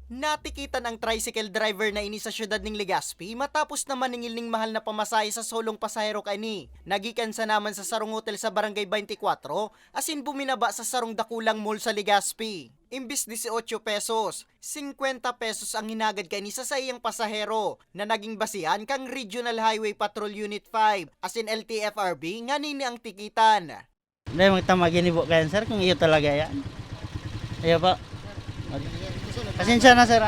Natikitan ang tricycle driver na ini sa syudad ng Legazpi matapos na maningil ning mahal na pamasahe sa solong pasahero kani. Nagikan sa naman sa sarong hotel sa Barangay 24, asin buminaba sa sarong dakulang mall sa Legazpi. Imbis 18 pesos, 50 pesos ang hinagad kani sa sayang pasahero na naging basihan kang Regional Highway Patrol Unit 5 asin LTFRB nga nini ang tikitan. Hindi, magtamagin po kayo, sir, kung iyo talaga yan. Iyo po. Pasensya na, sir.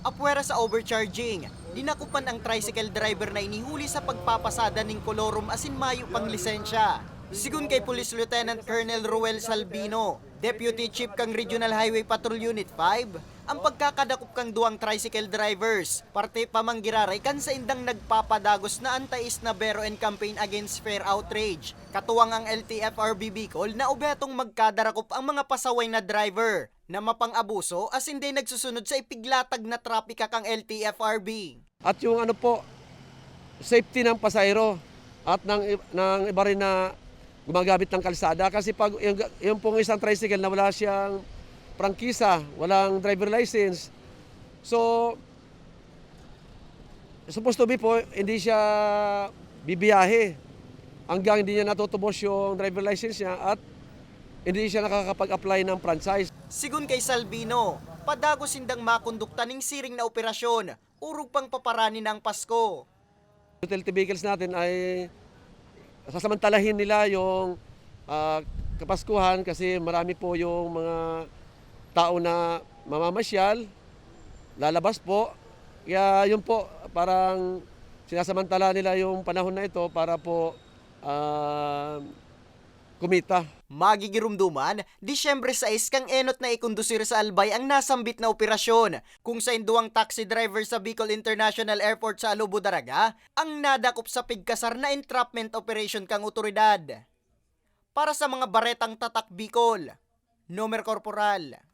Apwera sa overcharging, dinakupan ang tricycle driver na inihuli sa pagpapasada ng kolorum asin mayo pang lisensya. Sigun kay Police Lieutenant Colonel Ruel Salvino, Deputy Chief kang Regional Highway Patrol Unit 5, ang pagkakadakop kang duwang tricycle drivers, parte pamanggiraray kan sa indang nagpapadagos na antais na Bero and Campaign Against Fare Outrage. Katuwang ang LTFRB Bicol na ubetong magkadarakop ang mga pasaway na driver na mapang-abuso as hindi nagsusunod sa ipiglatag na trapika kang LTFRB. At yung ano po, safety ng pasahero at ng iba rin na gumagamit ng kalsada. Kasi pag yung pong isang tricycle na wala siyang prangkisa, walang driver license, so supposed to be po, hindi siya bibiyahe hanggang hindi niya natutubos yung driver license niya at hindi siya nakakapag-apply ng franchise. Sigun kay Salvino, padago sindang makondukta ng siring na operasyon, urog pang paparani ng Pasko. Utility vehicles natin ay sasamantalahin nila yung Kapaskuhan kasi marami po yung mga tao na mamamasyal, lalabas po. Kaya yun po, parang sinasamantala nila yung panahon na ito para po kumita. Magigirumduman, Disyembre 6 kang enot na ikondusir sa Albay ang nasambit na operasyon kung sa induang taxi driver sa Bicol International Airport sa Alubo, Daraga ang nadakop sa pigkasar na entrapment operation kang otoridad. Para sa mga baretang tatak Bicol, Nomer Corporal